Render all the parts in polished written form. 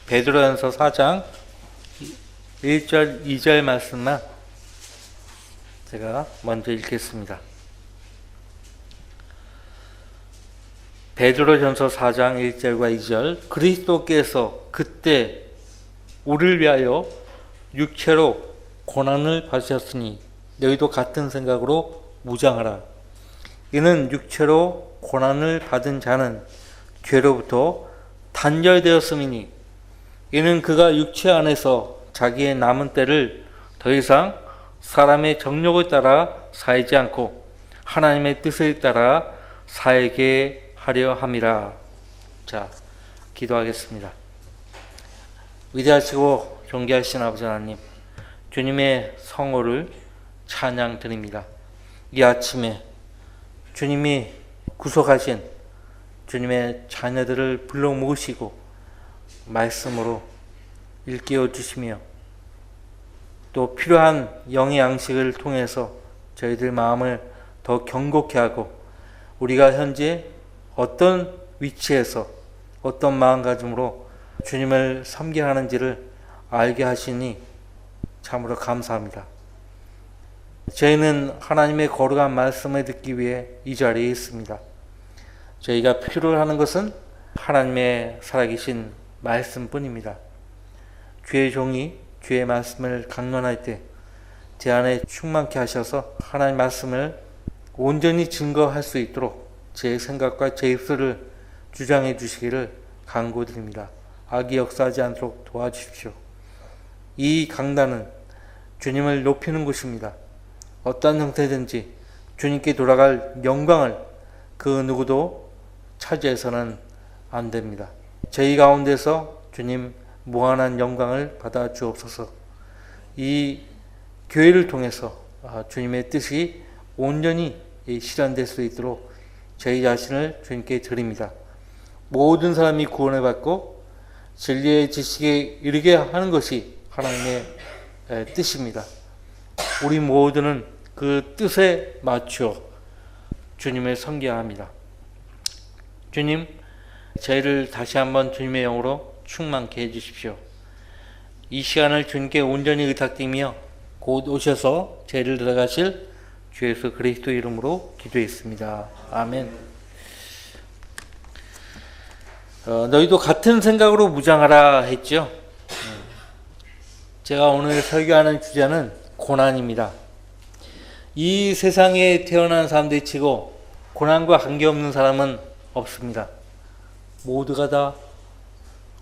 베드로전서 4장 1절, 2절 말씀만 제가 먼저 읽겠습니다. 베드로전서 4장 1절과 2절. 그리스도께서 그때 우리를 위하여 육체로 고난을 받으셨으니 너희도 같은 생각으로 무장하라. 이는 육체로 고난을 받은 자는 죄로부터 단절되었음이니 이는 그가 육체 안에서 자기의 남은 때를 더 이상 사람의 정욕을 따라 살지 않고 하나님의 뜻을 따라 살게 하려 함이라. 자, 기도하겠습니다. 위대하시고 존귀하신 아버지 하나님, 주님의 성호를 찬양 드립니다. 이 아침에 주님이 구속하신 주님의 자녀들을 불러 모으시고 말씀으로 일깨워 주시며 또 필요한 영의 양식을 통해서 저희들 마음을 더 경고케 하고 우리가 현재 어떤 위치에서 어떤 마음가짐으로 주님을 섬겨야 하는지를 알게 하시니 참으로 감사합니다. 저희는 하나님의 거룩한 말씀을 듣기 위해 이 자리에 있습니다. 저희가 필요로 하는 것은 하나님의 살아계신 말씀뿐입니다. 주의 종이 주의 말씀을 강론할 때 제 안에 충만케 하셔서 하나님 말씀을 온전히 증거할 수 있도록 제 생각과 제 입술을 주장해 주시기를 간구드립니다. 악이 역사하지 않도록 도와주십시오. 이 강단은 주님을 높이는 곳입니다. 어떤 형태든지 주님께 돌아갈 영광을 그 누구도 차지해서는 안 됩니다. 저희 가운데서 주님 무한한 영광을 받아 주옵소서. 이 교회를 통해서 주님의 뜻이 온전히 실현될 수 있도록 저희 자신을 주님께 드립니다. 모든 사람이 구원을 받고 진리의 지식에 이르게 하는 것이 하나님의 뜻입니다. 우리 모두는 그 뜻에 맞추어 주님을 섬겨야 합니다. 주님, 저희를 다시 한번 주님의 영으로 충만케 해주십시오. 이 시간을 주님께 온전히 의탁드리며 곧 오셔서 저희를 들어가실 주 예수 그리스도 이름으로 기도했습니다. 아멘. 너희도 같은 생각으로 무장하라 했죠. 제가 오늘 설교하는 주제는 고난입니다. 이 세상에 태어난 사람들 치고 고난과 관계없는 사람은 없습니다. 모두가 다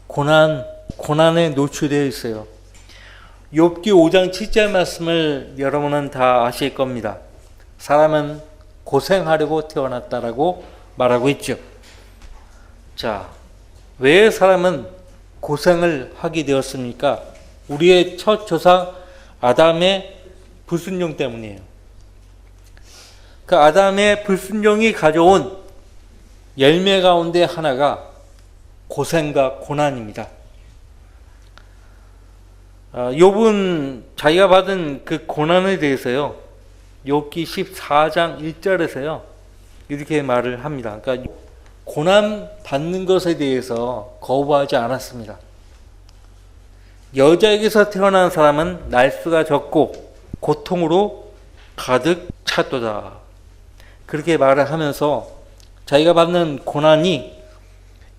고난에 노출되어 있어요. 욥기 5장 7절 말씀을 여러분은 다 아실 겁니다. 사람은 고생하려고 태어났다라고 말하고 있죠. 자, 왜 사람은 고생을 하게 되었습니까? 우리의 첫 조상 아담의 불순종 때문이에요. 그 아담의 불순종이 가져온 열매 가운데 하나가 고생과 고난입니다. 욥은 자기가 받은 그 고난에 대해서요, 욥기 14장 1절에서요 이렇게 말을 합니다. 그러니까 고난 받는 것에 대해서 거부하지 않았습니다. 여자에게서 태어난 사람은 날수가 적고 고통으로 가득 찼도다. 그렇게 말을 하면서 자기가 받는 고난이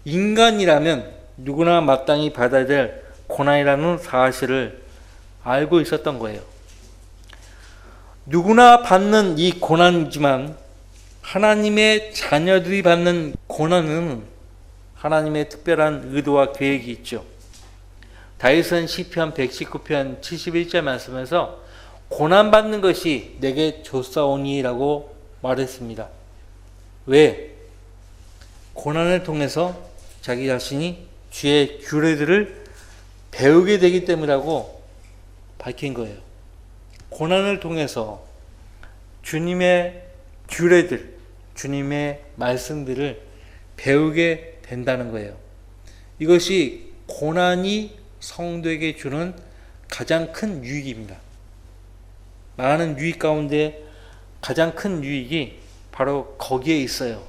인간이라면 누구나 마땅히 받아야 될 고난이라는 사실을 알고 있었던 거예요. 누구나 받는 이 고난이지만 하나님의 자녀들이 받는 고난은 하나님의 특별한 의도와 계획이 있죠. 다윗은 시편 119편 71절 말씀에서 고난받는 것이 내게 좋사오니라고 말했습니다. 왜? 고난을 통해서 자기 자신이 주의 규례들을 배우게 되기 때문이라고 밝힌 거예요. 고난을 통해서 주님의 규례들, 주님의 말씀들을 배우게 된다는 거예요. 이것이 고난이 성도에게 주는 가장 큰 유익입니다. 많은 유익 가운데 가장 큰 유익이 바로 거기에 있어요.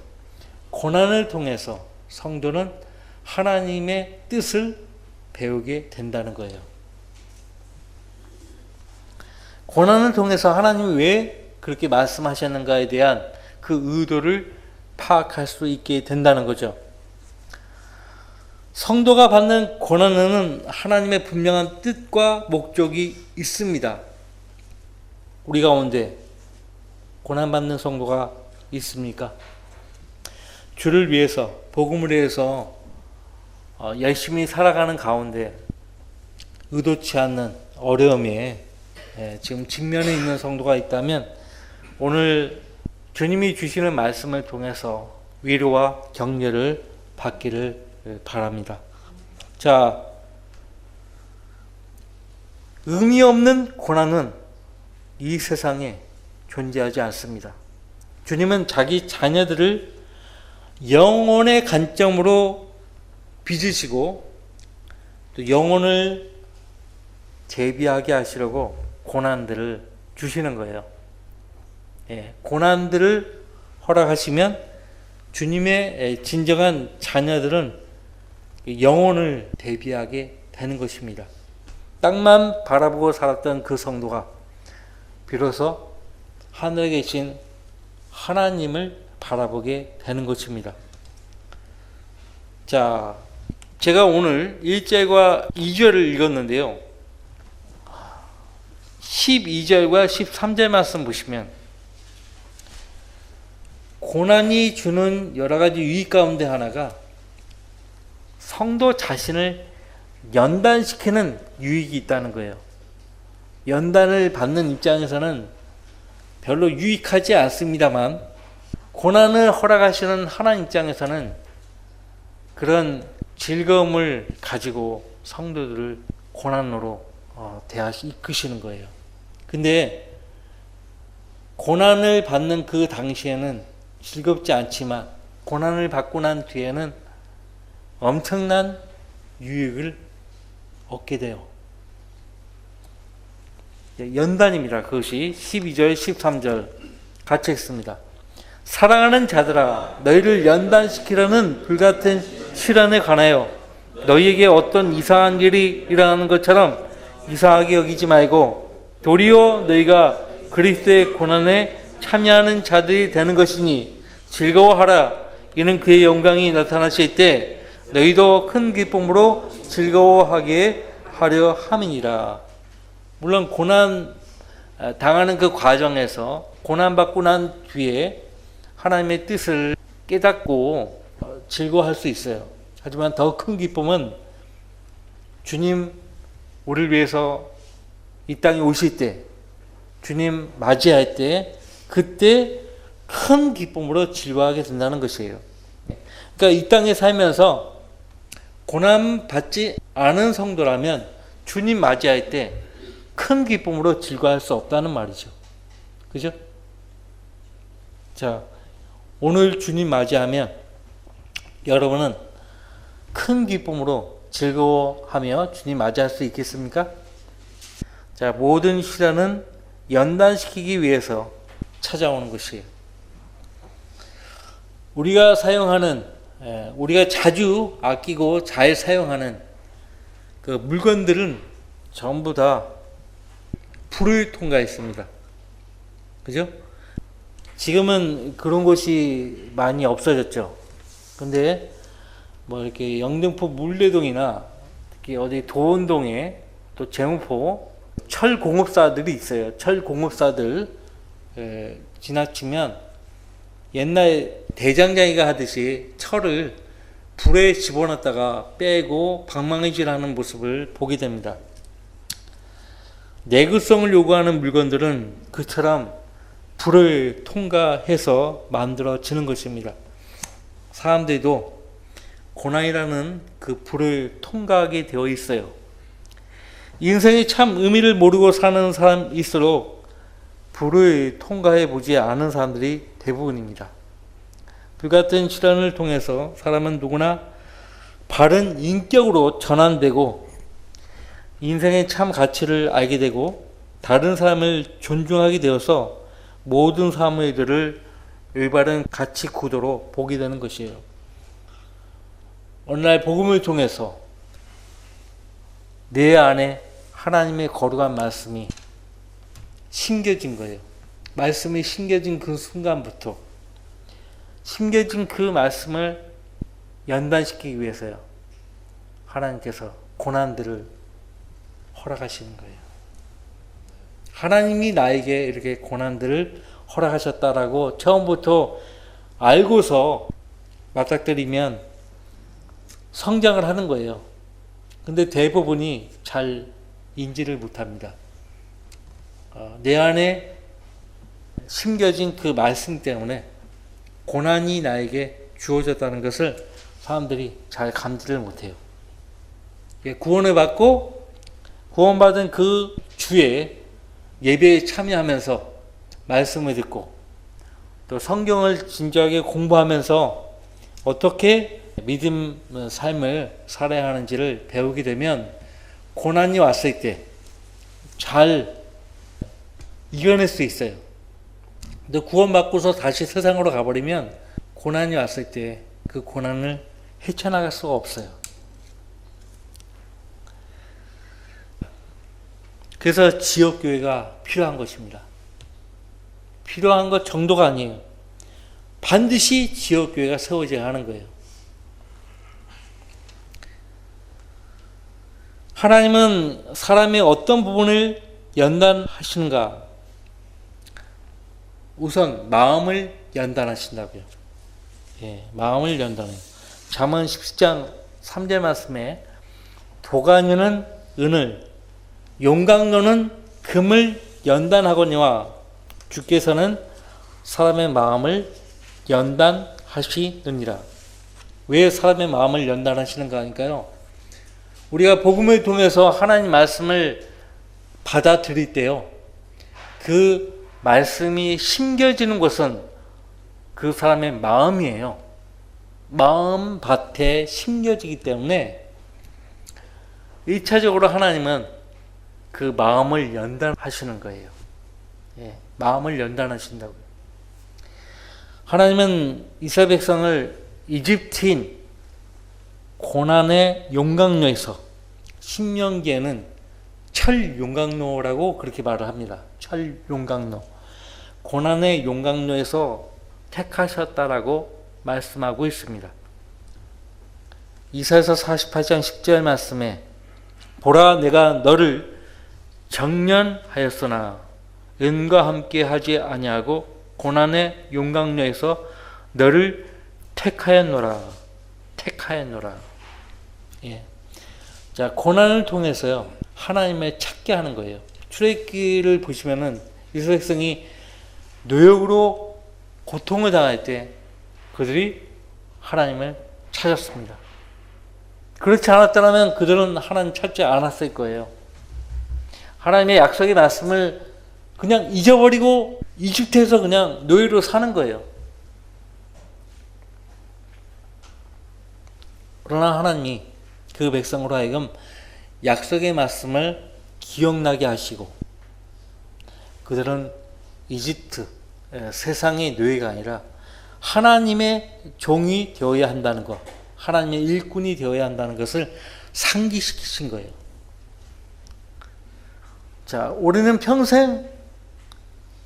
고난을 통해서 성도는 하나님의 뜻을 배우게 된다는 거예요. 고난을 통해서 하나님이 왜 그렇게 말씀하셨는가에 대한 그 의도를 파악할 수 있게 된다는 거죠. 성도가 받는 고난에는 하나님의 분명한 뜻과 목적이 있습니다. 우리 가운데 고난받는 성도가 있습니까? 주를 위해서, 복음을 위해서 열심히 살아가는 가운데 의도치 않는 어려움에 지금 직면해 있는 성도가 있다면 오늘 주님이 주시는 말씀을 통해서 위로와 격려를 받기를 바랍니다. 자, 의미 없는 고난은 이 세상에 존재하지 않습니다. 주님은 자기 자녀들을 영혼의 관점으로 빚으시고 또 영혼을 재비하게 하시려고 고난들을 주시는 거예요. 고난들을 허락하시면 주님의 진정한 자녀들은 영혼을 대비하게 되는 것입니다. 땅만 바라보고 살았던 그 성도가 비로소 하늘에 계신 하나님을 바라보게 되는 것입니다. 자, 제가 오늘 1절과 2절을 읽었는데요. 12절과 13절 말씀 보시면 고난이 주는 여러 가지 유익 가운데 하나가 성도 자신을 연단시키는 유익이 있다는 거예요. 연단을 받는 입장에서는 별로 유익하지 않습니다만 고난을 허락하시는 하나님 입장에서는 그런 즐거움을 가지고 성도들을 고난으로 이끄시는 거예요. 근데 고난을 받는 그 당시에는 즐겁지 않지만 고난을 받고 난 뒤에는 엄청난 유익을 얻게 돼요. 연단입니다. 그것이 12절, 13절 같이 읽습니다. 사랑하는 자들아, 너희를 연단시키려는 불같은 시련에 관하여 너희에게 어떤 이상한 일이 일어나는 것처럼 이상하게 여기지 말고 도리어 너희가 그리스도의 고난에 참여하는 자들이 되는 것이니 즐거워하라. 이는 그의 영광이 나타나실 때 너희도 큰 기쁨으로 즐거워하게 하려 함이니라. 물론 고난 당하는 그 과정에서 고난받고 난 뒤에 하나님의 뜻을 깨닫고 즐거워할 수 있어요. 하지만 더 큰 기쁨은 주님 우리를 위해서 이 땅에 오실 때, 주님 맞이할 때, 그때 큰 기쁨으로 즐거워하게 된다는 것이에요. 그러니까 이 땅에 살면서 고난받지 않은 성도라면 주님 맞이할 때 큰 기쁨으로 즐거워할 수 없다는 말이죠. 그죠? 자, 오늘 주님 맞이하면 여러분은 큰 기쁨으로 즐거워하며 주님 맞이할 수 있겠습니까? 자, 모든 시련은 연단시키기 위해서 찾아오는 것이에요. 우리가 자주 아끼고 잘 사용하는 그 물건들은 전부 다 불을 통과했습니다. 그죠? 지금은 그런 곳이 많이 없어졌죠. 근데 뭐 이렇게 영등포 물레동이나 특히 어디 도원동에 또 제무포 철공업사들이 있어요. 철공업사들 지나치면 옛날 대장장이가 하듯이 철을 불에 집어넣었다가 빼고 방망이질하는 모습을 보게 됩니다. 내구성을 요구하는 물건들은 그처럼 불을 통과해서 만들어지는 것입니다. 사람들도 고난이라는 그 불을 통과하게 되어 있어요. 인생의 참 의미를 모르고 사는 사람일수록 불을 통과해 보지 않은 사람들이 대부분입니다. 불같은 시련을 통해서 사람은 누구나 바른 인격으로 전환되고 인생의 참 가치를 알게 되고 다른 사람을 존중하게 되어서 모든 사물들을 올바른 가치 구도로 보게 되는 것이에요. 어느 날 복음을 통해서 내 안에 하나님의 거룩한 말씀이 심겨진 거예요. 말씀이 심겨진 그 순간부터 심겨진 그 말씀을 연단시키기 위해서요. 하나님께서 고난들을 허락하시는 거예요. 하나님이 나에게 이렇게 고난들을 허락하셨다라고 처음부터 알고서 맞닥뜨리면 성장을 하는 거예요. 근데 대부분이 잘 인지를 못합니다. 내 안에 심겨진 그 말씀 때문에 고난이 나에게 주어졌다는 것을 사람들이 잘 감지를 못해요. 구원을 받고 구원받은 그 주에 예배에 참여하면서 말씀을 듣고 또 성경을 진지하게 공부하면서 어떻게 믿음 삶을 살아야 하는지를 배우게 되면 고난이 왔을 때 잘 이겨낼 수 있어요. 근데 구원받고서 다시 세상으로 가버리면 고난이 왔을 때 그 고난을 헤쳐나갈 수가 없어요. 그래서 지역교회가 필요한 것입니다. 필요한 것 정도가 아니에요. 반드시 지역교회가 세워져야 하는 거예요. 하나님은 사람의 어떤 부분을 연단하시는가? 우선 마음을 연단하신다고요. 마음을 연단해요. 잠언 17장 3절 말씀에 도가니는 은을 용광로는 금을 연단하거니와 주께서는 사람의 마음을 연단하시느니라. 왜 사람의 마음을 연단하시는가 하니까요. 우리가 복음을 통해서 하나님 말씀을 받아들일 때요. 그 말씀이 심겨지는 것은 그 사람의 마음이에요. 마음 밭에 심겨지기 때문에 1차적으로 하나님은 그 마음을 연단하시는 거예요. 마음을 연단하신다고요. 하나님은 이스라엘 백성을 이집트인 고난의 용광로에서 신명기에는 철 용광로라고 그렇게 말을 합니다. 철 용광로. 고난의 용광로에서 택하셨다라고 말씀하고 있습니다. 이사야서 48장 10절 말씀에 보라 내가 너를 정련하였으나 은과 함께 하지 아니하고 고난의 용광로에서 너를 택하였노라. 자, 고난을 통해서요 하나님을 찾게 하는 거예요. 출애굽기를 보시면은 이스라엘 백성이 노역으로 고통을 당할 때 그들이 하나님을 찾았습니다. 그렇지 않았다면 그들은 하나님 찾지 않았을 거예요. 하나님의 약속의 말씀을 그냥 잊어버리고 이집트에서 그냥 노예로 사는 거예요. 그러나 하나님이 그 백성으로 하여금 약속의 말씀을 기억나게 하시고 그들은 이집트 세상의 노예가 아니라 하나님의 종이 되어야 한다는 것, 하나님의 일꾼이 되어야 한다는 것을 상기시키신 거예요. 자, 우리는 평생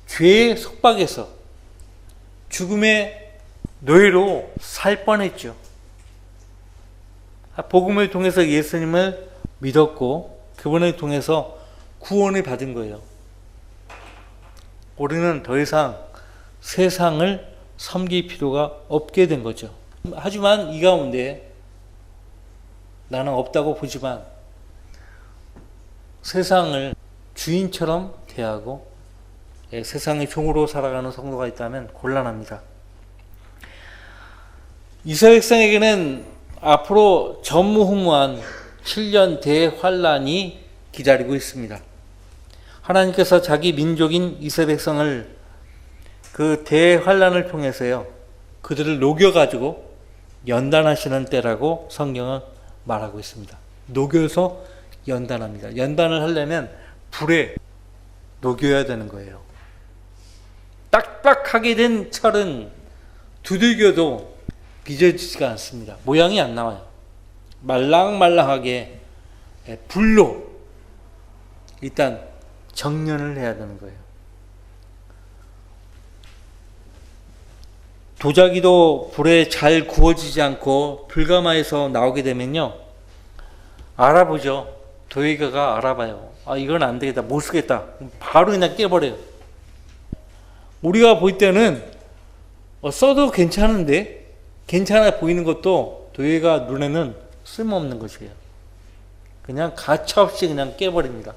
죄의 속박에서 죽음의 노예로 살 뻔했죠. 복음을 통해서 예수님을 믿었고 그분을 통해서 구원을 받은 거예요. 우리는 더 이상 세상을 섬길 필요가 없게 된 거죠. 하지만 이 가운데 나는 없다고 보지만 세상을 주인처럼 대하고 세상의 종으로 살아가는 성도가 있다면 곤란합니다. 이스라엘 백성에게는 앞으로 전무후무한 7년 대환란이 기다리고 있습니다. 하나님께서 자기 민족인 이스라엘 백성을 그 대환란을 통해서요 그들을 녹여가지고 연단하시는 때라고 성경은 말하고 있습니다. 녹여서 연단합니다. 연단을 하려면 불에 녹여야 되는 거예요. 딱딱하게 된 철은 두들겨도 빚어지지가 않습니다. 모양이 안 나와요. 말랑말랑하게 불로 일단 정련을 해야 되는 거예요. 도자기도 불에 잘 구워지지 않고 불가마에서 나오게 되면요, 알아보죠. 도예가가 알아봐요. 아, 이건 안 되겠다, 못 쓰겠다, 바로 그냥 깨버려요. 우리가 볼 때는 써도 괜찮은데, 괜찮아 보이는 것도 도예가 눈에는 쓸모없는 것이에요. 그냥 가차없이 그냥 깨버립니다.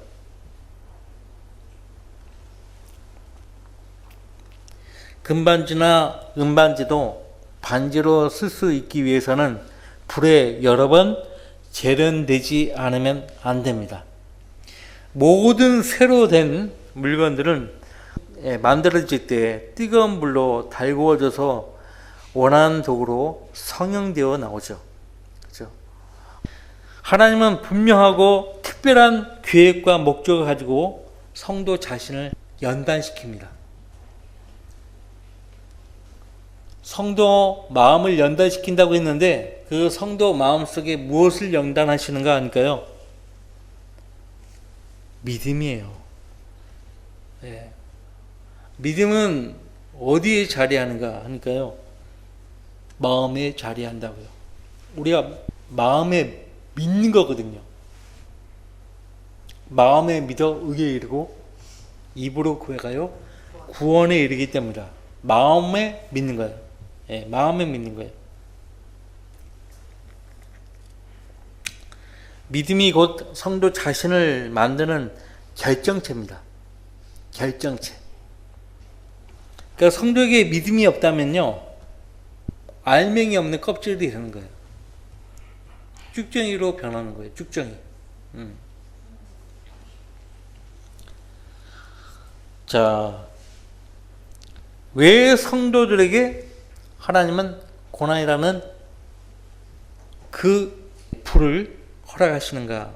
금반지나 은반지도 반지로 쓸 수 있기 위해서는 불에 여러 번 재련되지 않으면 안 됩니다. 모든 새로 된 물건들은 만들어질 때 뜨거운 불로 달구어져서 원하는 도구로 성형되어 나오죠. 그렇죠? 하나님은 분명하고 특별한 계획과 목적을 가지고 성도 자신을 연단시킵니다. 성도 마음을 연단시킨다고 했는데 그 성도 마음속에 무엇을 연단하시는가 하니까요, 믿음이에요. 네. 믿음은 어디에 자리하는가 하니까요, 마음에 자리한다고요. 우리가 마음에 믿는 거거든요. 마음에 믿어 의에 이르고 입으로 고백하여 구원에 이르기 때문이다. 마음에 믿는 거예요. 예, 마음에 믿는 거예요. 믿음이 곧 성도 자신을 만드는 결정체입니다. 결정체. 그러니까 성도에게 믿음이 없다면요, 알맹이 없는 껍질이 되는 거예요. 쭉정이로 변하는 거예요. 쭉정이. 자, 왜 성도들에게 하나님은 고난이라는 그 불을 허락하시는가?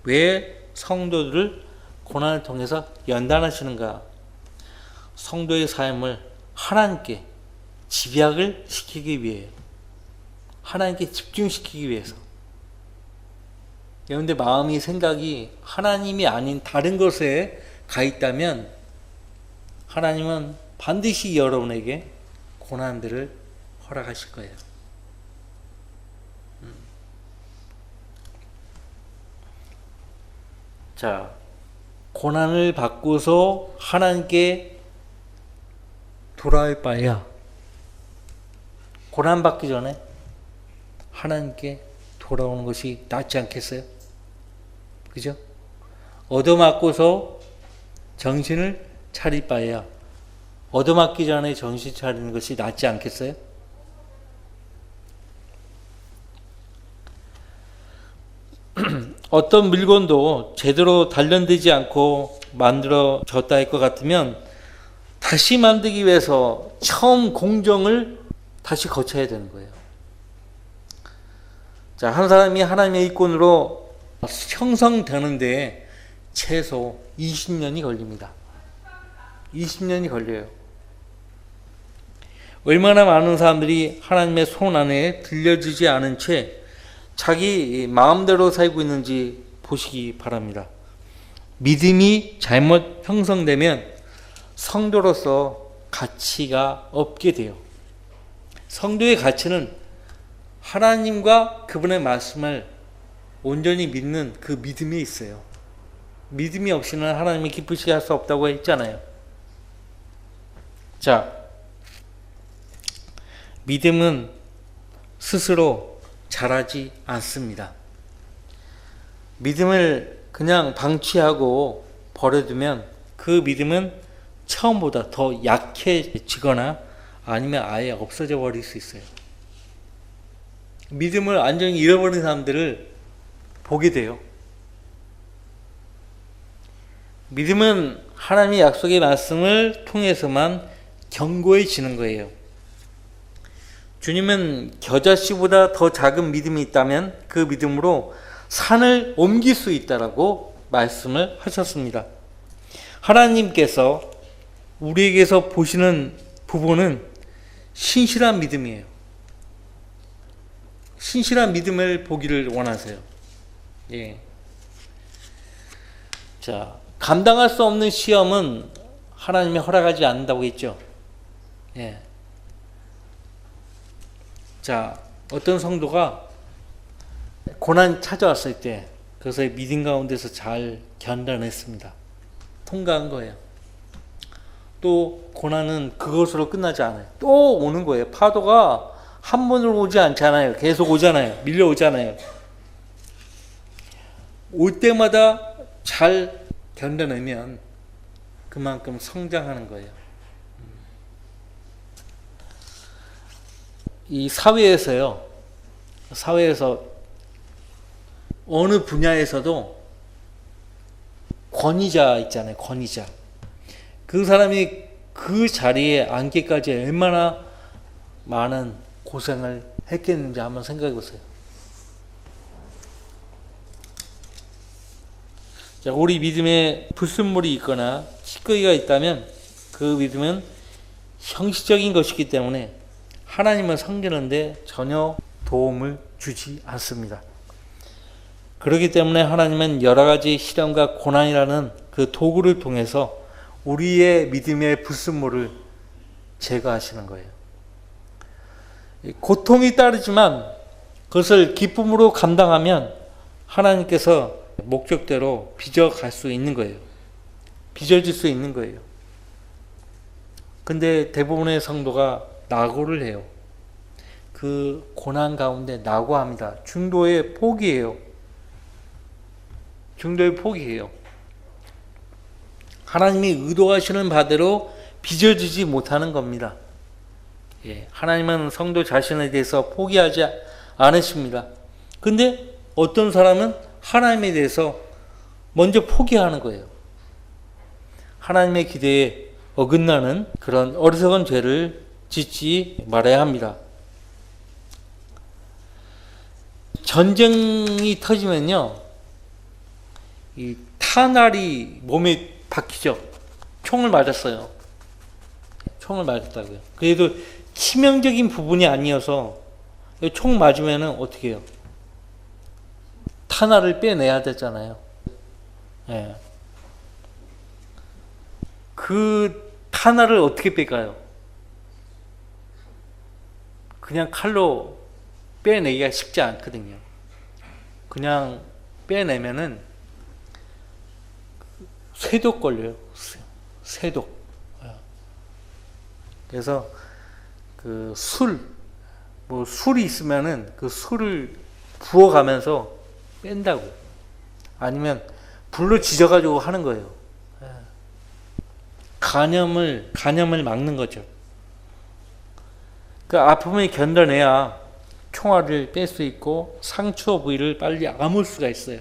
왜 성도들을 고난을 통해서 연단하시는가? 성도의 삶을 하나님께 집약을 시키기 위해, 하나님께 집중시키기 위해서. 여러분들 마음이, 생각이 하나님이 아닌 다른 것에 가 있다면 하나님은 반드시 여러분에게 고난들을 허락하실 거예요. 자, 고난을 받고서 하나님께 돌아올 바에야 고난 받기 전에 하나님께 돌아오는 것이 낫지 않겠어요? 그죠? 얻어맞고서 정신을 차릴 바에야 얻어맞기 전에 정신 차리는 것이 낫지 않겠어요? 어떤 물건도 제대로 단련되지 않고 만들어졌다 할 것 같으면 다시 만들기 위해서 처음 공정을 다시 거쳐야 되는 거예요. 자, 한 사람이 하나님의 일꾼으로 형성되는데 최소 20년이 걸립니다. 20년이 걸려요. 얼마나 많은 사람들이 하나님의 손 안에 들려지지 않은 채 자기 마음대로 살고 있는지 보시기 바랍니다. 믿음이 잘못 형성되면 성도로서 가치가 없게 돼요. 성도의 가치는 하나님과 그분의 말씀을 온전히 믿는 그 믿음에 있어요. 믿음이 없이는 하나님이 기쁘시게 할 수 없다고 했잖아요. 자, 믿음은 스스로 자라지 않습니다. 믿음을 그냥 방치하고 버려두면 그 믿음은 처음보다 더 약해지거나 아니면 아예 없어져 버릴 수 있어요. 믿음을 완전히 잃어버린 사람들을 보게 돼요. 믿음은 하나님의 약속의 말씀을 통해서만 견고해지는 거예요. 주님은 겨자씨보다 더 작은 믿음이 있다면 그 믿음으로 산을 옮길 수 있다라고 말씀을 하셨습니다. 하나님께서 우리에게서 보시는 부분은 신실한 믿음이에요. 신실한 믿음을 보기를 원하세요. 예. 자, 감당할 수 없는 시험은 하나님이 허락하지 않는다고 했죠. 예. 자, 어떤 성도가 고난이 찾아왔을 때 그것을 믿음 가운데서 잘 견뎌냈습니다. 통과한 거예요. 또 고난은 그것으로 끝나지 않아요. 또 오는 거예요. 파도가 한 번으로 오지 않잖아요. 계속 오잖아요. 밀려오잖아요. 올 때마다 잘 견뎌내면 그만큼 성장하는 거예요. 이 사회에서 어느 분야에서도 권위자 있잖아요. 권위자. 그 사람이 그 자리에 앉기까지 얼마나 많은 고생을 했겠는지 한번 생각해 보세요. 자, 우리 믿음에 불순물이 있거나 찌꺼기가 있다면 그 믿음은 형식적인 것이기 때문에 하나님을 섬기는데 전혀 도움을 주지 않습니다. 그렇기 때문에 하나님은 여러 가지 시련과 고난이라는 그 도구를 통해서 우리의 믿음의 불순물을 제거하시는 거예요. 고통이 따르지만 그것을 기쁨으로 감당하면 하나님께서 목적대로 빚어갈 수 있는 거예요. 빚어질 수 있는 거예요. 근데 대부분의 성도가 낙오를 해요. 그 고난 가운데 낙오합니다. 중도의 포기예요. 중도의 포기예요. 하나님이 의도하시는 바대로 빚어지지 못하는 겁니다. 예, 하나님은 성도 자신에 대해서 포기하지 않으십니다. 근데 어떤 사람은 하나님에 대해서 먼저 포기하는 거예요. 하나님의 기대에 어긋나는 그런 어리석은 죄를 짓지 말아야 합니다. 전쟁이 터지면요, 이 탄알이 몸에 박히죠. 총을 맞았어요. 총을 맞았다고요. 그래도 치명적인 부분이 아니어서 총 맞으면 어떻게 해요? 탄알을 빼내야 되잖아요. 예. 그 탄알을 어떻게 뺄까요? 그냥 칼로 빼내기가 쉽지 않거든요. 그냥 빼내면은 쇠독 걸려요. 쇠독. 그래서 그 술이 있으면은 그 술을 부어가면서 뺀다고. 아니면 불로 지져가지고 하는 거예요. 간염을 막는 거죠. 그 아픔을 견뎌내야 총알을 뺄 수 있고 상처 부위를 빨리 아물 수가 있어요.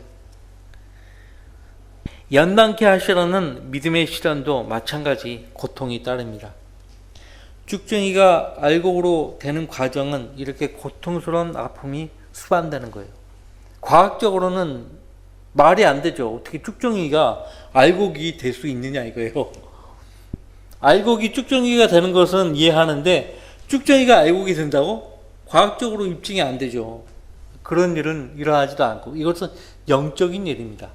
연단케 하시려는 믿음의 시련도 마찬가지 고통이 따릅니다. 쭉정이가 알곡으로 되는 과정은 이렇게 고통스러운 아픔이 수반되는 거예요. 과학적으로는 말이 안 되죠. 어떻게 쭉정이가 알곡이 될 수 있느냐 이거예요. 알곡이 쭉정이가 되는 것은 이해하는데 쭉정이가 알곡이 된다고? 과학적으로 입증이 안 되죠. 그런 일은 일어나지도 않고 이것은 영적인 일입니다.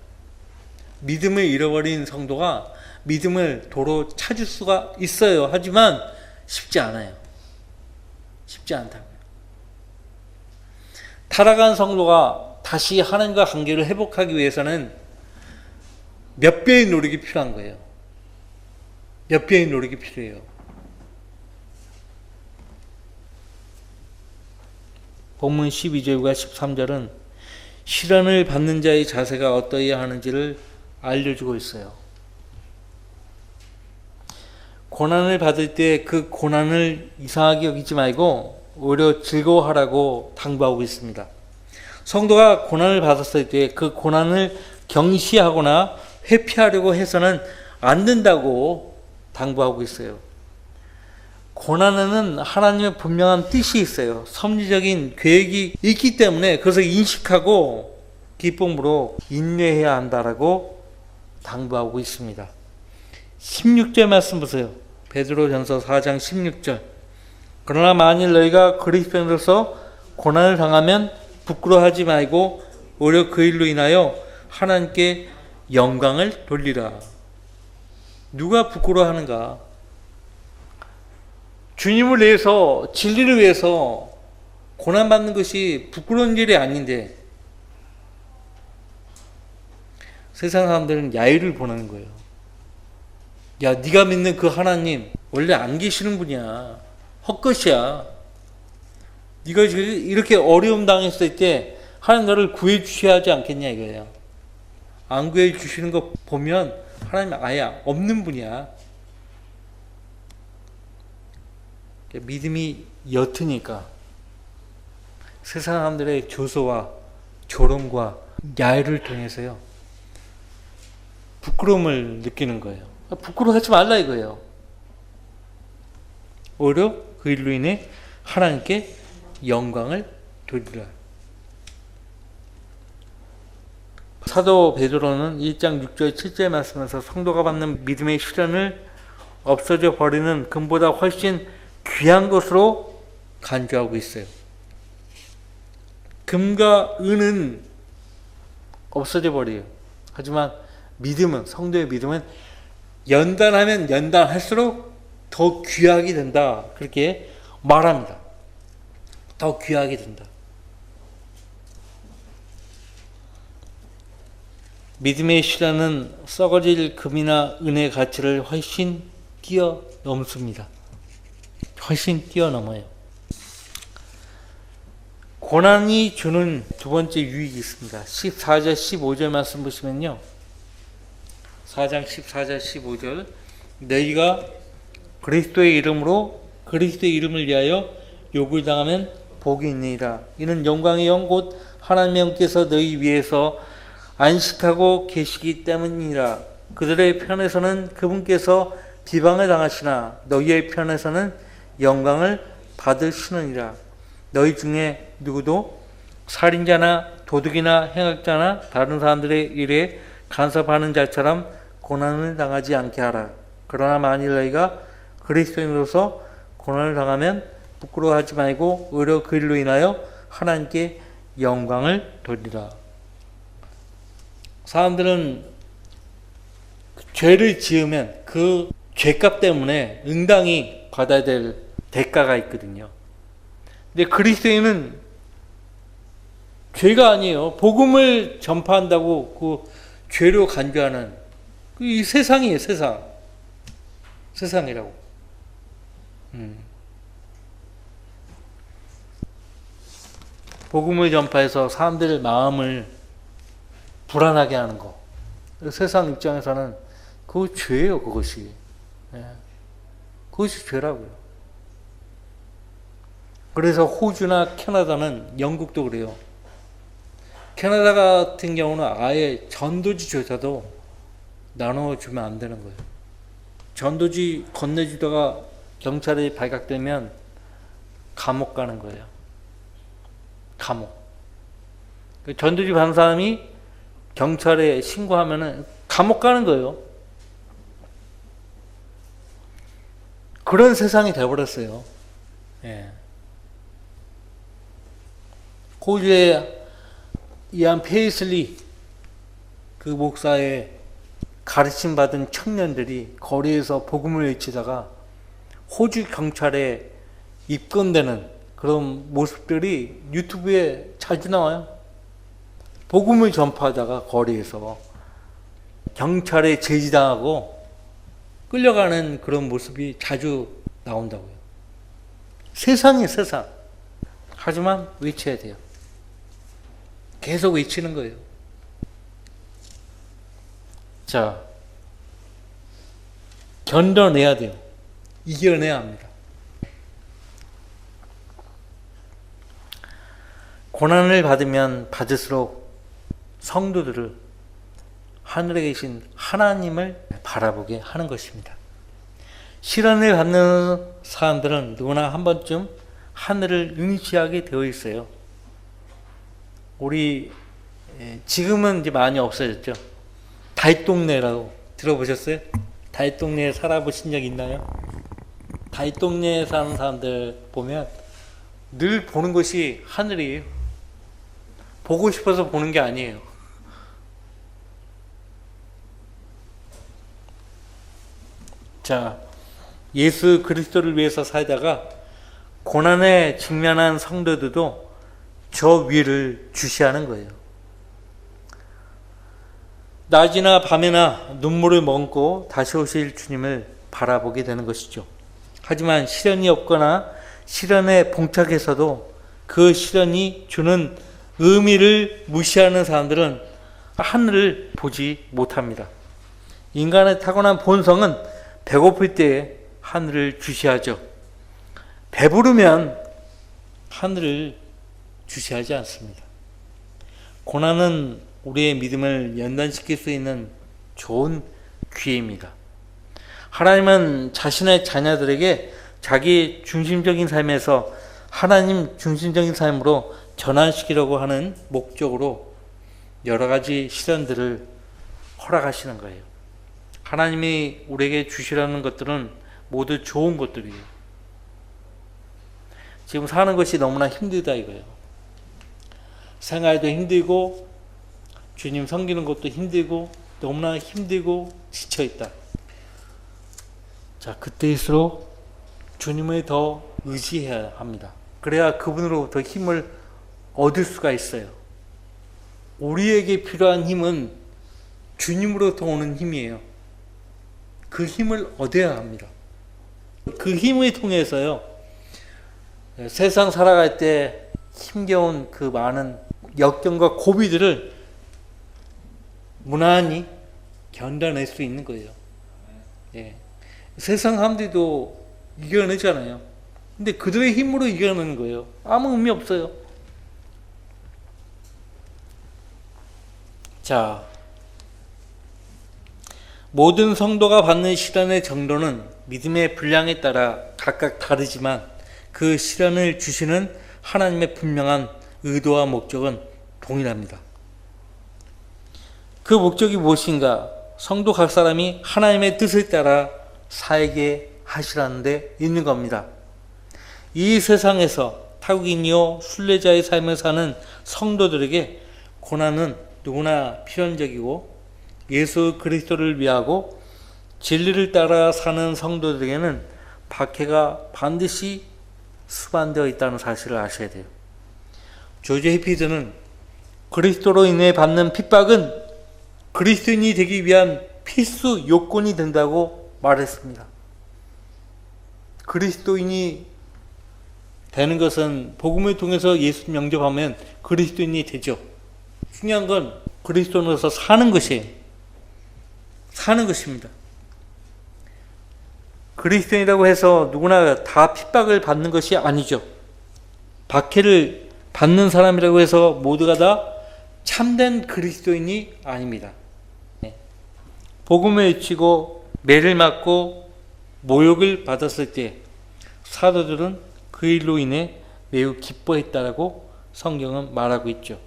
믿음을 잃어버린 성도가 믿음을 도로 찾을 수가 있어요. 하지만 쉽지 않아요. 쉽지 않다고요. 타락한 성도가 다시 하나님과 관계를 회복하기 위해서는 몇 배의 노력이 필요한 거예요. 몇 배의 노력이 필요해요. 본문 12절과 13절은 시련을 받는 자의 자세가 어떠해야 하는지를 알려주고 있어요. 고난을 받을 때 그 고난을 이상하게 여기지 말고 오히려 즐거워하라고 당부하고 있습니다. 성도가 고난을 받았을 때 그 고난을 경시하거나 회피하려고 해서는 안 된다고 당부하고 있어요. 고난에는 하나님의 분명한 뜻이 있어요. 섭리적인 계획이 있기 때문에 그것을 인식하고 기쁨으로 인내해야 한다라고 당부하고 있습니다. 16절 말씀 보세요. 베드로전서 4장 16절. 그러나 만일 너희가 그리스도인으로서 고난을 당하면 부끄러워하지 말고 오히려 그 일로 인하여 하나님께 영광을 돌리라. 누가 부끄러워하는가? 주님을 위해서, 진리를 위해서 고난받는 것이 부끄러운 일이 아닌데 세상 사람들은 야유를 보내는 거예요. 야, 네가 믿는 그 하나님 원래 안 계시는 분이야. 헛것이야. 네가 이렇게 어려움 당했을 때 하나님 너를 구해 주셔야 하지 않겠냐 이거예요. 안 구해 주시는 거 보면 하나님 아예 없는 분이야. 믿음이 옅으니까 세상 사람들의 조소와 조롱과 야유를 통해서요 부끄러움을 느끼는 거예요. 부끄러워하지 말라 이거예요. 오히려 그 일로 인해 하나님께 영광을 돌리라. 사도 베드로는 1장 6절 7절 말씀에서 성도가 받는 믿음의 시련을 없어져 버리는 금보다 훨씬 귀한 것으로 간주하고 있어요. 금과 은은 없어져 버려요. 하지만 믿음은, 성도의 믿음은 연단하면 연단할수록 더 귀하게 된다. 그렇게 말합니다. 더 귀하게 된다. 믿음의 시련은 썩어질 금이나 은의 가치를 훨씬 뛰어넘습니다. 훨씬 뛰어넘어요. 고난이 주는 두 번째 유익이 있습니다. 14절 15절 말씀 보시면요. 4장 14절 15절 너희가 그리스도의 이름을 위하여 욕을 당하면 복이 있느니라. 이는 영광의 영 곧 하나님의 영께서 너희 위에서 안식하고 계시기 때문이라. 그들의 편에서는 그분께서 비방을 당하시나 너희의 편에서는 영광을 받으시느니라. 너희 중에 누구도 살인자나 도둑이나 행악자나 다른 사람들의 일에 간섭하는 자처럼 고난을 당하지 않게 하라. 그러나 만일 너희가 그리스도인으로서 고난을 당하면 부끄러워하지 말고 오히려 그 일로 인하여 하나님께 영광을 돌리라. 사람들은 죄를 지으면 그 죄값 때문에 응당히 받아야 될 대가가 있거든요. 근데 그리스도인은 죄가 아니에요. 복음을 전파한다고 그 죄로 간주하는 이 세상이에요. 세상이라고. 복음을 전파해서 사람들의 마음을 불안하게 하는 거. 세상 입장에서는 그거 죄예요. 그것이. 그것이 죄라고요. 그래서 호주나 캐나다는, 영국도 그래요. 캐나다 같은 경우는 아예 전도지조차도 나눠주면 안 되는 거예요. 전도지 건네주다가 경찰에 발각되면 감옥 가는 거예요. 감옥. 전도지 반 사람이 경찰에 신고하면은 감옥 가는 거예요. 그런 세상이 되어버렸어요. 예. 호주의 이안 페이슬리 그 목사의 가르침 받은 청년들이 거리에서 복음을 외치다가 호주 경찰에 입건되는 그런 모습들이 유튜브에 자주 나와요. 복음을 전파하다가 거리에서 경찰에 제지당하고 끌려가는 그런 모습이 자주 나온다고요. 세상이에요, 세상. 하지만 외쳐야 돼요. 계속 외치는 거예요. 자, 견뎌내야 돼요. 이겨내야 합니다. 고난을 받으면 받을수록 성도들을 하늘에 계신 하나님을 바라보게 하는 것입니다. 시련을 받는 사람들은 누구나 한 번쯤 하늘을 응시하게 되어 있어요. 우리 지금은 이제 많이 없어졌죠. 달동네라고 들어보셨어요? 달동네에 살아보신 적 있나요? 달동네에 사는 사람들 보면 늘 보는 것이 하늘이에요. 보고 싶어서 보는 게 아니에요. 자, 예수 그리스도를 위해서 살다가 고난에 직면한 성도들도 저 위를 주시하는 거예요. 낮이나 밤이나 눈물을 머금고 다시 오실 주님을 바라보게 되는 것이죠. 하지만 시련이 없거나 시련에 봉착해서도 그 시련이 주는 의미를 무시하는 사람들은 하늘을 보지 못합니다. 인간의 타고난 본성은 배고플 때에 하늘을 주시하죠. 배부르면 하늘을 주시하지 않습니다. 고난은 우리의 믿음을 연단시킬 수 있는 좋은 기회입니다. 하나님은 자신의 자녀들에게 자기 중심적인 삶에서 하나님 중심적인 삶으로 전환시키려고 하는 목적으로 여러 가지 시련들을 허락하시는 거예요. 하나님이 우리에게 주시라는 것들은 모두 좋은 것들이에요. 지금 사는 것이 너무나 힘들다 이거예요. 생활도 힘들고 주님 섬기는 것도 힘들고 너무나 힘들고 지쳐있다. 자, 그때일수록 주님을 더 의지해야 합니다. 그래야 그분으로부터 힘을 얻을 수가 있어요. 우리에게 필요한 힘은 주님으로부터 오는 힘이에요. 그 힘을 얻어야 합니다. 그 힘을 통해서요, 세상 살아갈 때 힘겨운 그 많은 역경과 고비들을 무난히 견뎌낼 수 있는 거예요. 예. 세상 사람들도 이겨내잖아요. 근데 그들의 힘으로 이겨내는 거예요. 아무 의미 없어요. 자, 모든 성도가 받는 시련의 정도는 믿음의 분량에 따라 각각 다르지만 그 시련을 주시는 하나님의 분명한 의도와 목적은 동일합니다. 그 목적이 무엇인가? 성도 각 사람이 하나님의 뜻을 따라 살게 하시라는 데 있는 겁니다. 이 세상에서 타국인이요 순례자의 삶을 사는 성도들에게 고난은 누구나 필연적이고 예수 그리스도를 위하고 진리를 따라 사는 성도들에게는 박해가 반드시 수반되어 있다는 사실을 아셔야 돼요. 조지 해피드는 그리스도로 인해 받는 핍박은 그리스도인이 되기 위한 필수 요건이 된다고 말했습니다. 그리스도인이 되는 것은 복음을 통해서 예수 영접하면 그리스도인이 되죠. 중요한 건 그리스도인으로서 사는 것이에요. 사는 것입니다. 그리스도인이라고 해서 누구나 다 핍박을 받는 것이 아니죠. 박해를 받는 사람이라고 해서 모두가 다 참된 그리스도인이 아닙니다. 복음을 외치고 매를 맞고 모욕을 받았을 때 사도들은 그 일로 인해 매우 기뻐했다라고 성경은 말하고 있죠.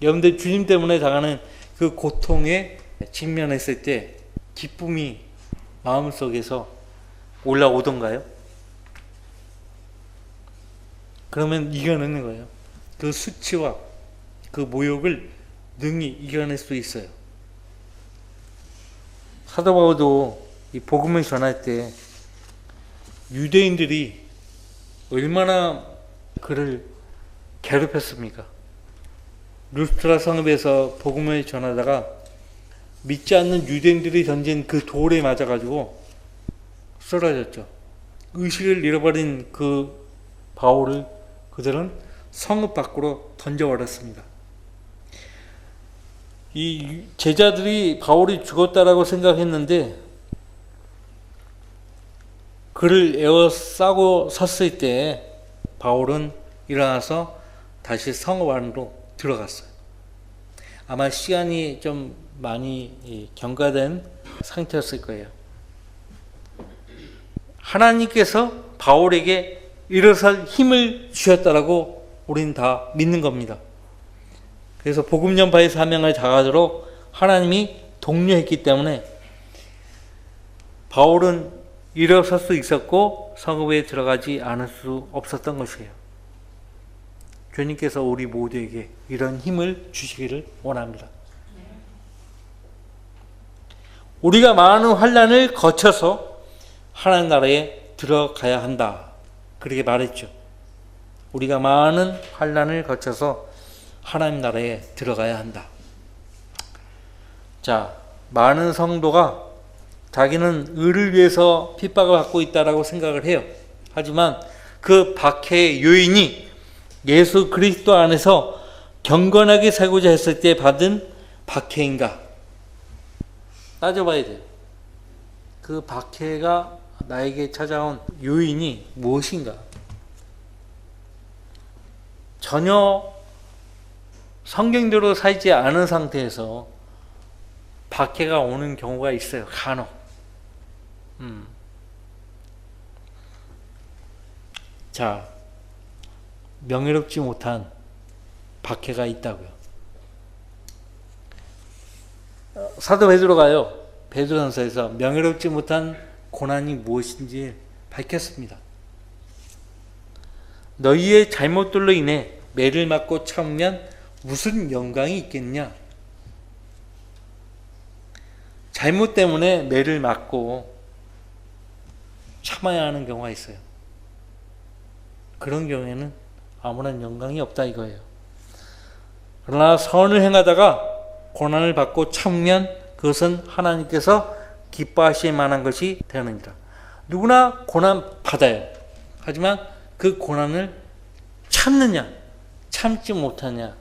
여러분들 주님 때문에 당하는 그 고통에 직면했을 때 기쁨이 마음속에서 올라오던가요? 그러면 이겨내는 거예요. 그 수치와 그 모욕을 능히 이겨낼 수 있어요. 사도 바울도 이 복음을 전할 때 유대인들이 얼마나 그를 괴롭혔습니까? 루스트라 성읍에서 복음을 전하다가 믿지 않는 유대인들이 던진 그 돌에 맞아가지고 쓰러졌죠. 의식을 잃어버린 그 바울을 그들은 성읍 밖으로 던져버렸습니다. 이 제자들이 바울이 죽었다라고 생각했는데 그를 에워싸고 섰을 때 바울은 일어나서 다시 성읍 안으로 들어갔어요. 아마 시간이 좀 많이 경과된 상태였을 거예요. 하나님께서 바울에게 일어설 힘을 주셨다라고 우리는 다 믿는 겁니다. 그래서 복음 전파의 사명을 다하도록 하나님이 독려했기 때문에 바울은 일어설 수 있었고 성읍에 들어가지 않을 수 없었던 것이에요. 주님께서 우리 모두에게 이런 힘을 주시기를 원합니다. 우리가 많은 환난을 거쳐서 하나님 나라에 들어가야 한다. 그렇게 말했죠. 우리가 많은 환난을 거쳐서 하나님 나라에 들어가야 한다. 자, 많은 성도가 자기는 의를 위해서 핍박을 받고 있다라고 생각을 해요. 하지만 그 박해의 요인이 예수 그리스도 안에서 경건하게 살고자 했을 때 받은 박해인가? 따져봐야 돼요. 그 박해가 나에게 찾아온 요인이 무엇인가? 전혀 성경대로 살지 않은 상태에서 박해가 오는 경우가 있어요. 간혹. 자, 명예롭지 못한 박해가 있다고요. 사도 베드로가요, 베드로전서에서 명예롭지 못한 고난이 무엇인지 밝혔습니다. 너희의 잘못들로 인해 매를 맞고 참으면 무슨 영광이 있겠냐? 잘못 때문에 매를 맞고 참아야 하는 경우가 있어요. 그런 경우에는 아무런 영광이 없다 이거예요. 그러나 선을 행하다가 고난을 받고 참으면 그것은 하나님께서 기뻐하실 만한 것이 되느니라. 누구나 고난 받아요. 하지만 그 고난을 참느냐, 참지 못하냐,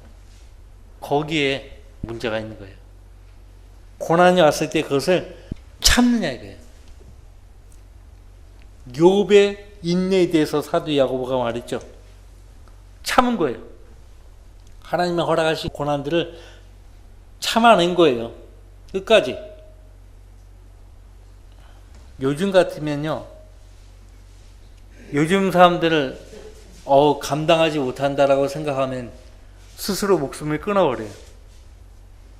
거기에 문제가 있는 거예요. 고난이 왔을 때 그것을 참느냐 이거예요. 욥의 인내에 대해서 사도 야고보가 말했죠. 참은 거예요. 하나님이 허락하신 고난들을 참아낸 거예요. 끝까지. 요즘 같으면요, 요즘 사람들을 감당하지 못한다라고 생각하면 스스로 목숨을 끊어버려요.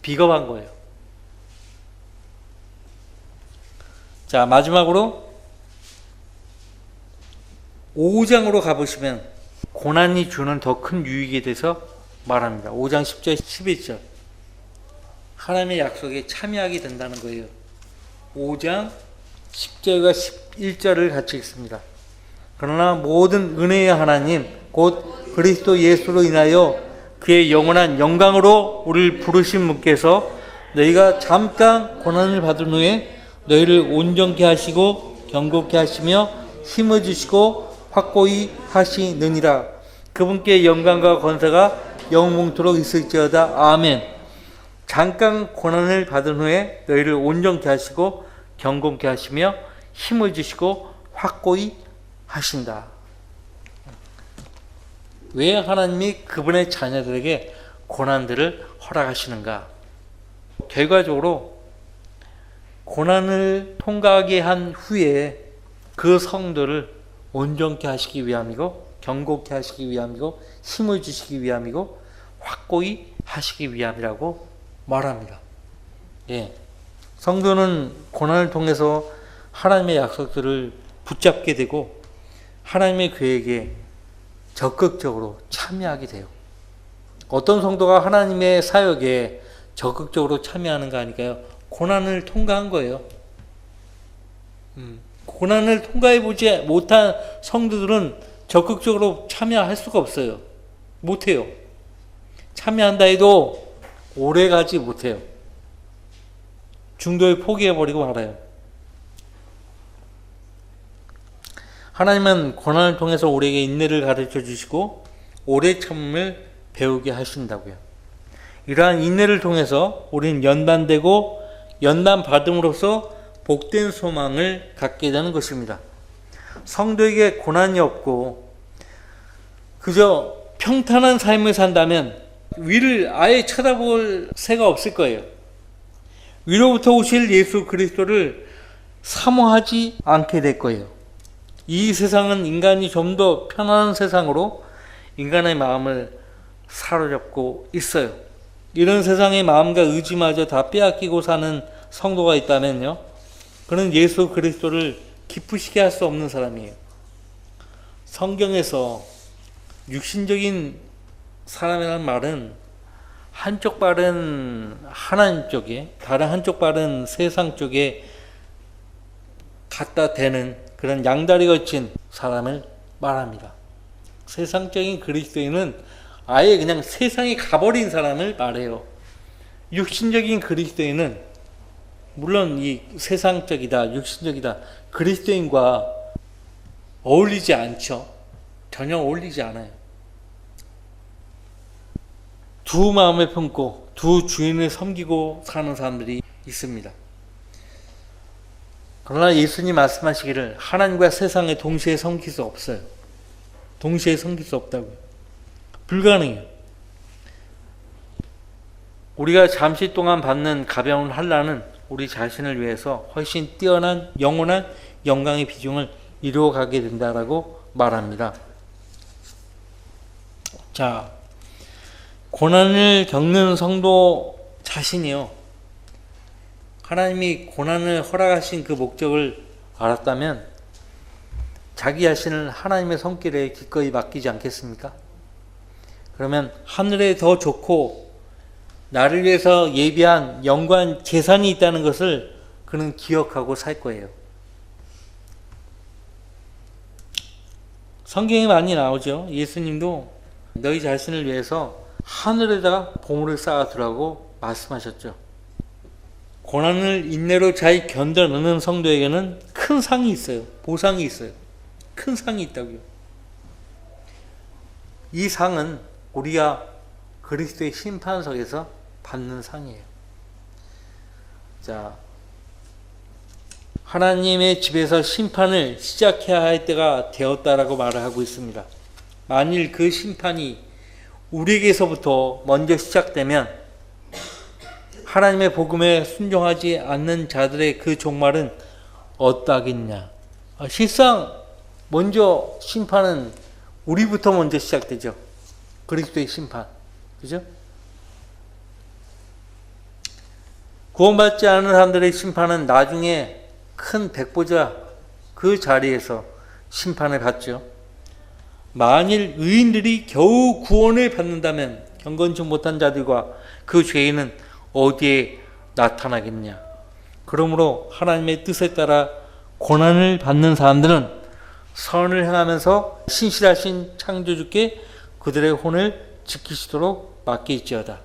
비겁한 거예요. 자, 마지막으로 5장으로 가보시면 고난이 주는 더 큰 유익에 대해서 말합니다. 5장 10절 11절 하나님의 약속에 참여하게 된다는 거예요. 5장 10절과 11절을 같이 읽습니다. 그러나 모든 은혜의 하나님 곧 그리스도 예수로 인하여 그의 영원한 영광으로 우리를 부르신 분께서 너희가 잠깐 고난을 받은 후에 너희를 온전케 하시고 견고케 하시며 힘을 주시고 확고히 하시느니라. 그분께 영광과 권세가 영원토록 있을지어다. 아멘. 잠깐 고난을 받은 후에 너희를 온전케 하시고 견고케 하시며 힘을 주시고 확고히 하신다. 왜 하나님이 그분의 자녀들에게 고난들을 허락하시는가? 결과적으로 고난을 통과하게 한 후에 그 성도를 온전케 하시기 위함이고 견고케 하시기 위함이고 힘을 주시기 위함이고 확고히 하시기 위함이라고 말합니다. 예. 성도는 고난을 통해서 하나님의 약속들을 붙잡게 되고 하나님의 계획에 적극적으로 참여하게 돼요. 어떤 성도가 하나님의 사역에 적극적으로 참여하는가 하니까요, 고난을 통과한 거예요. 고난을 통과해보지 못한 성도들은 적극적으로 참여할 수가 없어요. 못해요. 참여한다 해도 오래 가지 못해요. 중도에 포기해버리고 말아요. 하나님은 고난을 통해서 우리에게 인내를 가르쳐 주시고 오래 참음을 배우게 하신다고요. 이러한 인내를 통해서 우리는 연단되고 연단받음으로써 복된 소망을 갖게 되는 것입니다. 성도에게 고난이 없고 그저 평탄한 삶을 산다면 위를 아예 쳐다볼 새가 없을 거예요. 위로부터 오실 예수 그리스도를 사모하지 않게 될 거예요. 이 세상은 인간이 좀 더 편안한 세상으로 인간의 마음을 사로잡고 있어요. 이런 세상의 마음과 의지마저 다 빼앗기고 사는 성도가 있다면요, 그는 예수 그리스도를 기쁘시게 할 수 없는 사람이에요. 성경에서 육신적인 사람이라는 말은 한쪽 발은 하나님 쪽에, 다른 한쪽 발은 세상 쪽에 갖다 대는 그런 양다리 걸친 사람을 말합니다. 세상적인 그리스도인은 아예 그냥 세상에 가버린 사람을 말해요. 육신적인 그리스도인은 물론 이 세상적이다, 육신적이다, 그리스도인과 어울리지 않죠. 전혀 어울리지 않아요. 두 마음을 품고 두 주인을 섬기고 사는 사람들이 있습니다. 그러나 예수님 말씀하시기를 하나님과 세상에 동시에 섬길 수 없어요. 동시에 섬길 수 없다고요. 불가능해요. 우리가 잠시 동안 받는 가벼운 환난은 우리 자신을 위해서 훨씬 뛰어난 영원한 영광의 비중을 이루어가게 된다라고 말합니다. 자, 고난을 겪는 성도 자신이요, 하나님이 고난을 허락하신 그 목적을 알았다면 자기 자신을 하나님의 손길에 기꺼이 맡기지 않겠습니까? 그러면 하늘에 더 좋고 나를 위해서 예비한 영광 재산이 있다는 것을 그는 기억하고 살 거예요. 성경에 많이 나오죠. 예수님도 너희 자신을 위해서 하늘에다가 보물을 쌓아두라고 말씀하셨죠. 고난을 인내로 잘 견뎌내는 성도에게는 큰 상이 있어요. 보상이 있어요. 큰 상이 있다고요. 이 상은 우리가 그리스도의 심판석에서 받는 상이에요. 자, 하나님의 집에서 심판을 시작해야 할 때가 되었다라고 말을 하고 있습니다. 만일 그 심판이 우리에게서부터 먼저 시작되면 하나님의 복음에 순종하지 않는 자들의 그 종말은 어떠하겠냐. 실상 먼저 심판은 우리부터 먼저 시작되죠. 그리스도의 심판. 그죠? 구원받지 않은 사람들의 심판은 나중에 큰 백보자 그 자리에서 심판을 받죠. 만일 의인들이 겨우 구원을 받는다면 경건치 못한 자들과 그 죄인은 어디에 나타나겠냐. 그러므로 하나님의 뜻에 따라 고난을 받는 사람들은 선을 행하면서 신실하신 창조주께 그들의 혼을 지키시도록 맡길지어다.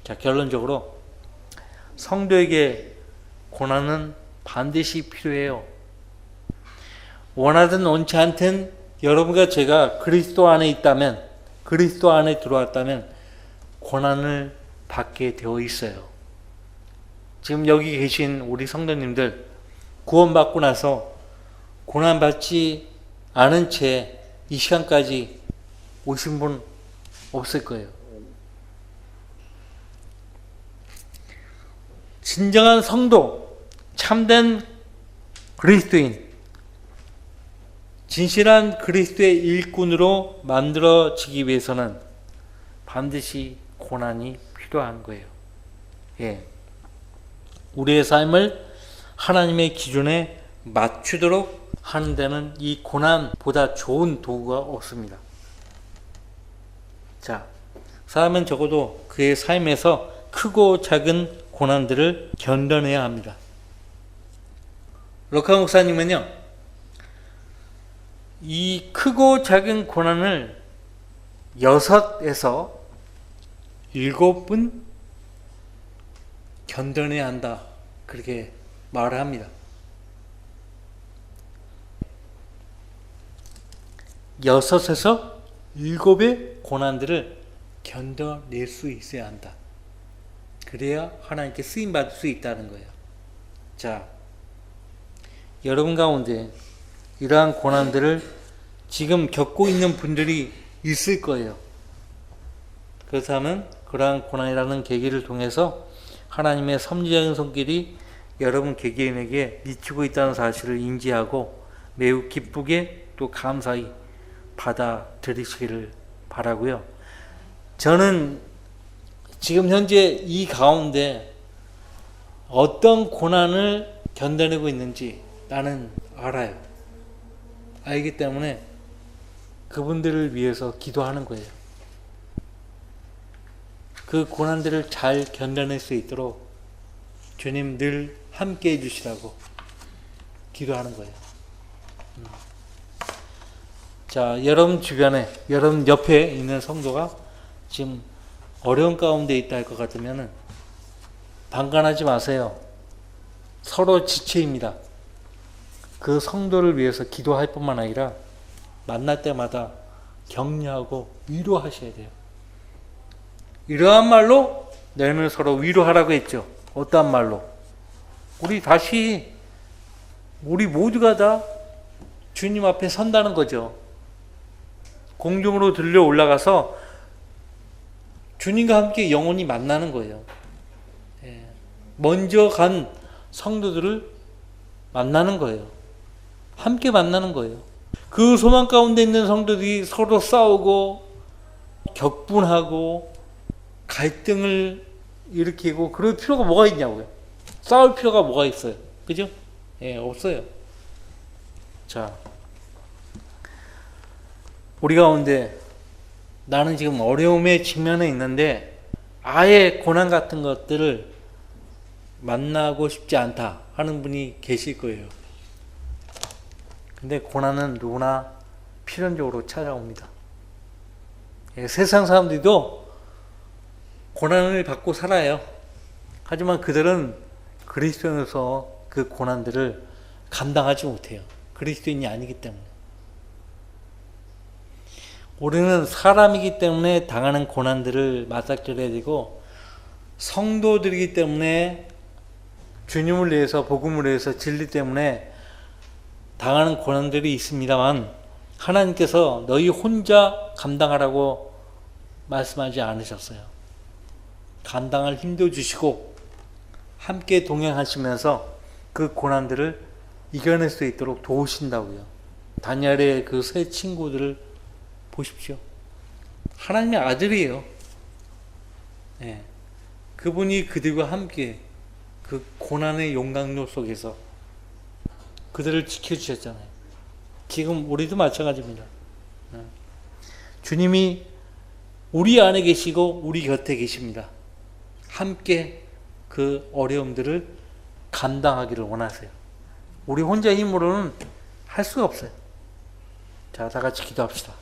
자, 결론적으로 성도에게 고난은 반드시 필요해요. 원하든 원치 않든 여러분과 제가 그리스도 안에 있다면, 그리스도 안에 들어왔다면 고난을 받게 되어 있어요. 지금 여기 계신 우리 성도님들 구원받고 나서 고난받지 않은 채 이 시간까지 오신 분 없을 거예요. 진정한 성도, 참된 그리스도인, 진실한 그리스도의 일꾼으로 만들어지기 위해서는 반드시 고난이 필요한 거예요. 예. 우리의 삶을 하나님의 기준에 맞추도록 하는 데는 이 고난보다 좋은 도구가 없습니다. 자, 사람은 적어도 그의 삶에서 크고 작은 고난들을 견뎌내야 합니다. 로카 목사님은요, 이 크고 작은 고난을 6에서 7분 견뎌내야 한다, 그렇게 말을 합니다. 6에서 7의 고난들을 견뎌낼 수 있어야 한다. 그래야 하나님께 쓰임받을 수 있다는 거예요. 자, 여러분 가운데 이러한 고난들을 지금 겪고 있는 분들이 있을 거예요. 그렇다면 그러한 고난이라는 계기를 통해서 하나님의 섭리적인 손길이 여러분 개개인에게 미치고 있다는 사실을 인지하고 매우 기쁘게 또 감사히 받아들이시기를 바라고요. 저는 지금 현재 이 가운데 어떤 고난을 견뎌내고 있는지 나는 알아요. 알기 때문에 그분들을 위해서 기도하는 거예요. 그 고난들을 잘 견뎌낼 수 있도록 주님 늘 함께 해주시라고 기도하는 거예요. 자, 여러분 주변에, 여러분 옆에 있는 성도가 지금 어려운 가운데 있다 할 것 같으면 방관하지 마세요. 서로 지체입니다. 그 성도를 위해서 기도할 뿐만 아니라 만날 때마다 격려하고 위로하셔야 돼요. 이러한 말로 너희는 서로 위로하라고 했죠. 어떠한 말로? 우리 모두가 다 주님 앞에 선다는 거죠. 공중으로 들려 올라가서 주님과 함께 영원히 만나는 거예요. 먼저 간 성도들을 만나는 거예요. 함께 만나는 거예요. 그 소망 가운데 있는 성도들이 서로 싸우고 격분하고 갈등을 일으키고 그럴 필요가 뭐가 있냐고요. 싸울 필요가 뭐가 있어요. 그죠? 없어요. 자, 우리 가운데 나는 지금 어려움에 직면해 있는데 아예 고난 같은 것들을 만나고 싶지 않다 하는 분이 계실 거예요. 근데 고난은 누구나 필연적으로 찾아옵니다. 세상 사람들도 고난을 받고 살아요. 하지만 그들은 그리스도인으로서 그 고난들을 감당하지 못해요. 그리스도인이 아니기 때문에. 우리는 사람이기 때문에 당하는 고난들을 맞닥뜨려야 되고, 성도들이기 때문에 주님을 위해서, 복음을 위해서, 진리 때문에 당하는 고난들이 있습니다만, 하나님께서 너희 혼자 감당하라고 말씀하지 않으셨어요. 감당할 힘도 주시고 함께 동행하시면서 그 고난들을 이겨낼 수 있도록 도우신다고요. 다니엘의 그 세 친구들을 보십시오. 하나님의 아들이에요. 그분이 그들과 함께 그 고난의 용광로 속에서 그들을 지켜주셨잖아요. 지금 우리도 마찬가지입니다. 주님이 우리 안에 계시고 우리 곁에 계십니다. 함께 그 어려움들을 감당하기를 원하세요. 우리 혼자 힘으로는 할 수가 없어요. 자, 다 같이 기도합시다.